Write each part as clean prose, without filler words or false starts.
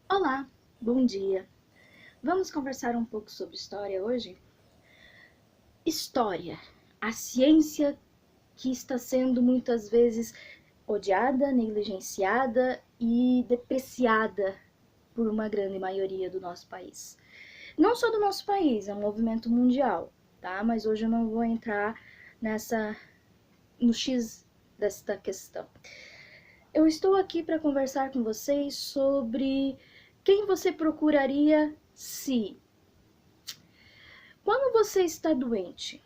Olá, bom dia. Vamos conversar um pouco sobre história hoje? História, a ciência que está sendo muitas vezes odiada, negligenciada e depreciada por uma grande maioria do nosso país. Não só do nosso país, é um movimento mundial, tá? Mas hoje eu não vou entrar no X desta questão. Eu estou aqui para conversar com vocês sobre quem você procuraria se, quando você está doente,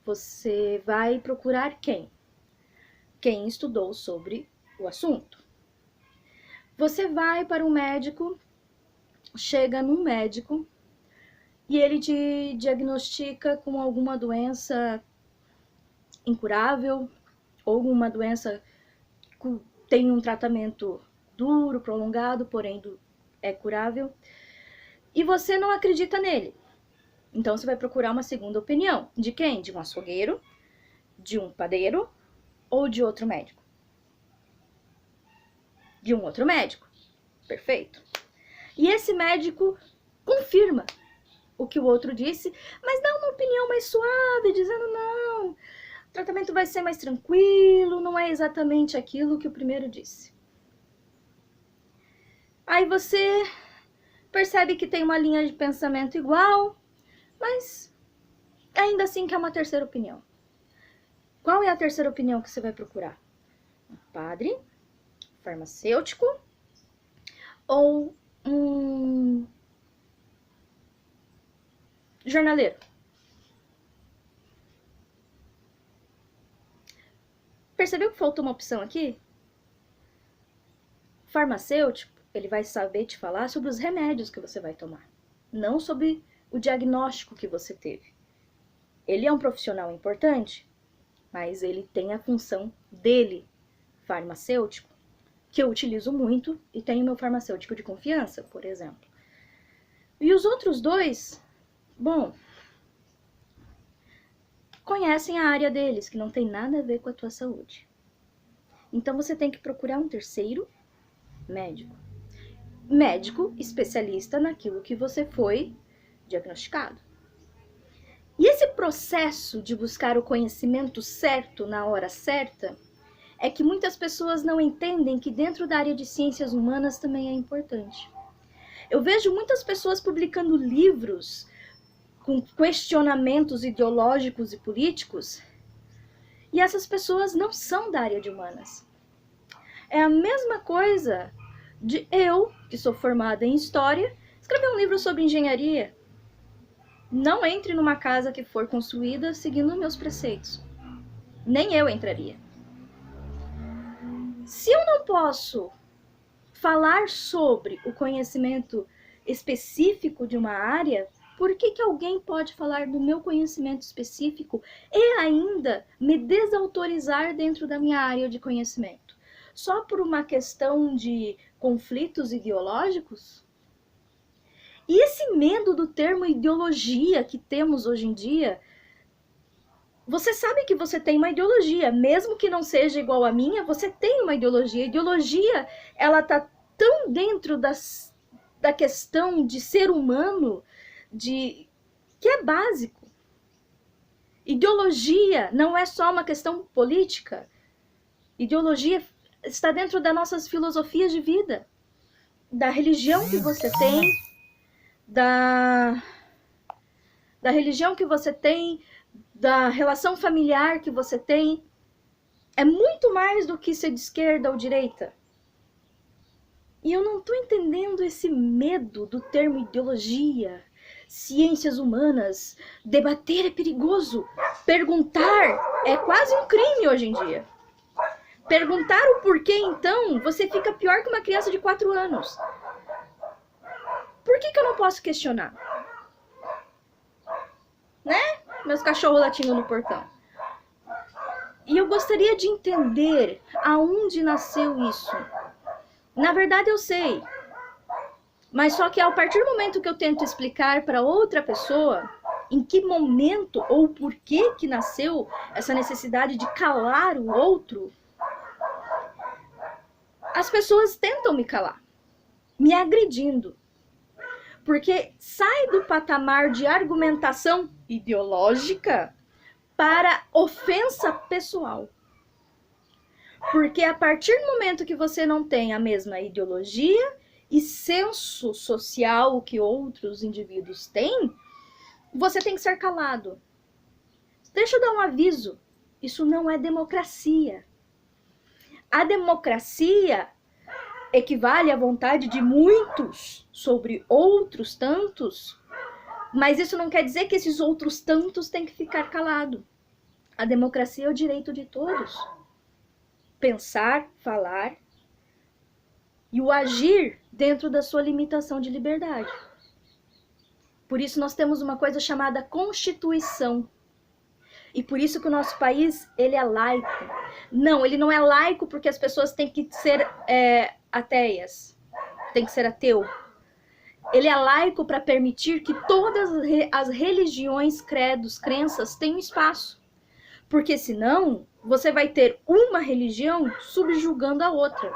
você vai procurar quem? Quem estudou sobre o assunto. Você vai para um médico, chega num médico e ele te diagnostica com alguma doença incurável ou alguma doença que tem um tratamento duro, prolongado, porém é curável, e você não acredita nele. Então você vai procurar uma segunda opinião. De quem? De um açougueiro, de um padeiro ou de outro médico? De um outro médico. Perfeito. E esse médico confirma o que o outro disse, mas dá uma opinião mais suave, dizendo não, o tratamento vai ser mais tranquilo, não é exatamente aquilo que o primeiro disse. Aí você percebe que tem uma linha de pensamento igual, mas ainda assim quer uma terceira opinião. Qual é a terceira opinião que você vai procurar? Um padre, farmacêutico ou um jornaleiro? Percebeu que faltou uma opção aqui? O farmacêutico, ele vai saber te falar sobre os remédios que você vai tomar, não sobre o diagnóstico que você teve. Ele é um profissional importante, mas ele tem a função dele, farmacêutico, que eu utilizo muito e tenho meu farmacêutico de confiança, por exemplo. E os outros dois, bom, conhecem a área deles, que não tem nada a ver com a tua saúde. Então você tem que procurar um terceiro médico. Médico especialista naquilo que você foi diagnosticado. E esse processo de buscar o conhecimento certo na hora certa é que muitas pessoas não entendem que dentro da área de ciências humanas também é importante. Eu vejo muitas pessoas publicando livros com questionamentos ideológicos e políticos, e essas pessoas não são da área de humanas. É a mesma coisa de eu, que sou formada em História, escrever um livro sobre engenharia. Não entre numa casa que for construída seguindo meus preceitos. Nem eu entraria. Se eu não posso falar sobre o conhecimento específico de uma área, por que alguém pode falar do meu conhecimento específico e ainda me desautorizar dentro da minha área de conhecimento? Só por uma questão de conflitos ideológicos? E esse medo do termo ideologia que temos hoje em dia, você sabe que você tem uma ideologia, mesmo que não seja igual à minha, você tem uma ideologia. A ideologia, ela tá tão dentro da questão de ser humano, que é básico. Ideologia não é só uma questão política. Ideologia está dentro das nossas filosofias de vida, da religião que você tem, da religião que você tem, da relação familiar que você tem. É muito mais do que ser de esquerda ou direita. E eu não estou entendendo esse medo do termo ideologia, ciências humanas. Debater é perigoso. Perguntar é quase um crime hoje em dia. Perguntar o porquê, então, você fica pior que uma criança de 4 anos. Por que eu não posso questionar? Né? Meus cachorros latindo no portão. E eu gostaria de entender aonde nasceu isso. Na verdade eu sei, mas só que a partir do momento que eu tento explicar para outra pessoa em que momento ou por que nasceu essa necessidade de calar o outro, as pessoas tentam me calar. me agredindo. Porque sai do patamar de argumentação ideológica para ofensa pessoal. Porque a partir do momento que você não tem a mesma ideologia e senso social que outros indivíduos têm, você tem que ser calado. Deixa eu dar um aviso. Isso não é democracia. A democracia equivale à vontade de muitos sobre outros tantos, mas isso não quer dizer que esses outros tantos têm que ficar calados. A democracia é o direito de todos. Pensar, falar e o agir dentro da sua limitação de liberdade. Por isso nós temos uma coisa chamada Constituição. E por isso que o nosso país, ele é laico. Não, ele não é laico porque as pessoas têm que ser ateias. Tem que ser ateu. Ele é laico para permitir que todas as religiões, credos, crenças tenham espaço. Porque senão, você vai ter uma religião subjugando a outra.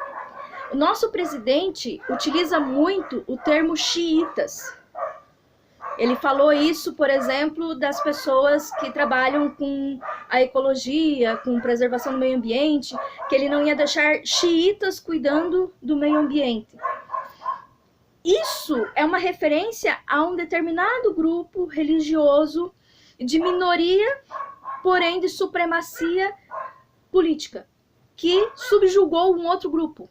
O nosso presidente utiliza muito o termo xiitas. Ele falou isso, por exemplo, das pessoas que trabalham com a ecologia, com preservação do meio ambiente, que ele não ia deixar xiitas cuidando do meio ambiente. Isso é uma referência a um determinado grupo religioso de minoria, porém de supremacia política, que subjugou um outro grupo.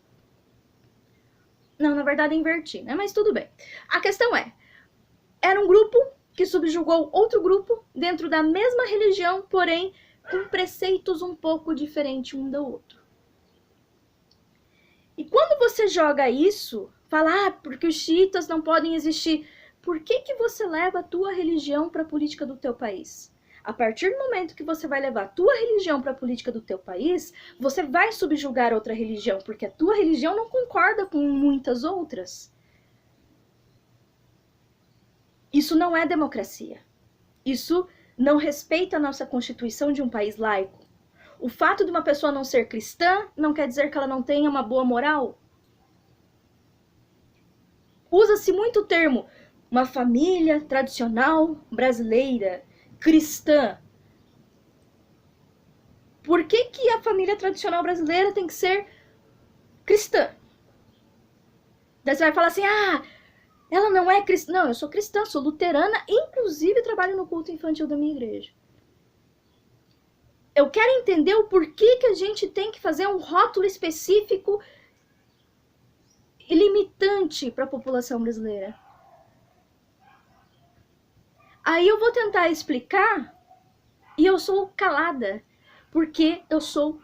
Não, na verdade é invertir, né? Mas tudo bem. A questão era um grupo que subjugou outro grupo dentro da mesma religião, porém com preceitos um pouco diferentes um do outro. E quando você joga isso, fala, porque os xiitas não podem existir, por que você leva a tua religião para a política do teu país? A partir do momento que você vai levar a tua religião para a política do teu país, você vai subjugar outra religião, porque a tua religião não concorda com muitas outras. Isso não é democracia. Isso não respeita a nossa Constituição de um país laico. O fato de uma pessoa não ser cristã não quer dizer que ela não tenha uma boa moral. Usa-se muito o termo uma família tradicional brasileira, cristã. Por que a família tradicional brasileira tem que ser cristã? Daí você vai falar assim, ela não é cristã. Não, eu sou cristã, sou luterana, inclusive trabalho no culto infantil da minha igreja. Eu quero entender o porquê que a gente tem que fazer um rótulo específico e limitante para a população brasileira. Aí eu vou tentar explicar e eu sou calada, porque eu sou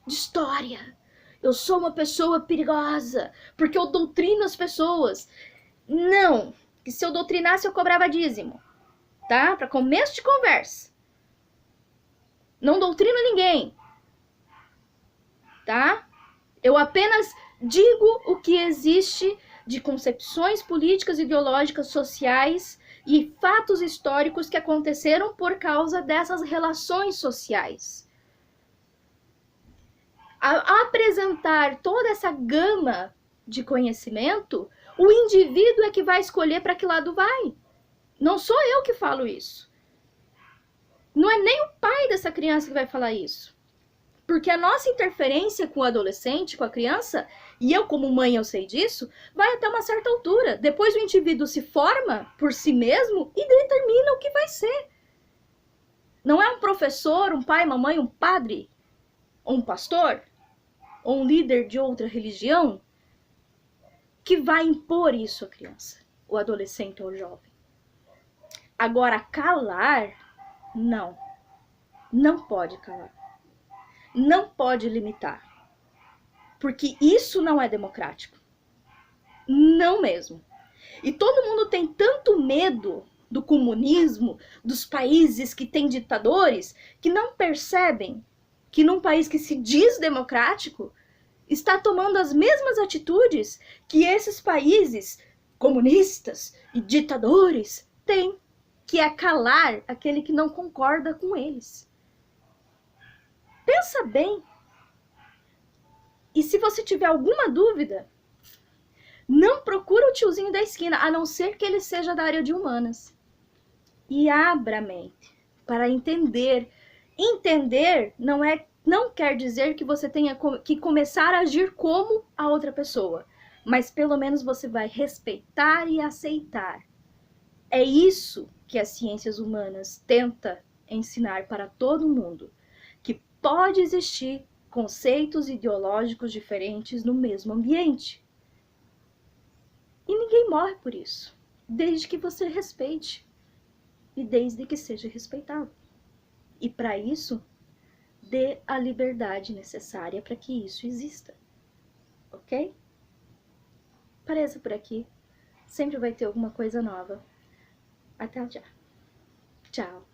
de história. Eu sou uma pessoa perigosa, porque eu doutrino as pessoas. Não, que se eu doutrinasse eu cobrava dízimo, tá? Para começo de conversa. Não doutrino ninguém, tá? Eu apenas digo o que existe de concepções políticas, ideológicas, sociais e fatos históricos que aconteceram por causa dessas relações sociais. Ao apresentar toda essa gama de conhecimento, o indivíduo é que vai escolher para que lado vai. Não sou eu que falo isso. Não é nem o pai dessa criança que vai falar isso. Porque a nossa interferência com o adolescente, com a criança, e eu como mãe eu sei disso, vai até uma certa altura. Depois o indivíduo se forma por si mesmo e determina o que vai ser. Não é um professor, um pai, mamãe, um padre, ou um pastor, ou um líder de outra religião que vai impor isso à criança, o adolescente ou o jovem. Agora, calar, não. Não pode calar. Não pode limitar. Porque isso não é democrático. Não mesmo. E todo mundo tem tanto medo do comunismo, dos países que têm ditadores, que não percebem que num país que se diz democrático, está tomando as mesmas atitudes que esses países comunistas e ditadores têm, que é calar aquele que não concorda com eles. Pensa bem. E se você tiver alguma dúvida, não procura tiozinho da esquina, a não ser que ele seja da área de humanas. E abra a mente para entender. Entender não quer dizer que você tenha que começar a agir como a outra pessoa, mas pelo menos você vai respeitar e aceitar. É isso que as ciências humanas tenta ensinar para todo mundo, que pode existir conceitos ideológicos diferentes no mesmo ambiente. E ninguém morre por isso, desde que você respeite e desde que seja respeitado. E para isso, dê a liberdade necessária para que isso exista. Ok? Pareça por aqui. Sempre vai ter alguma coisa nova. Até já. Tchau.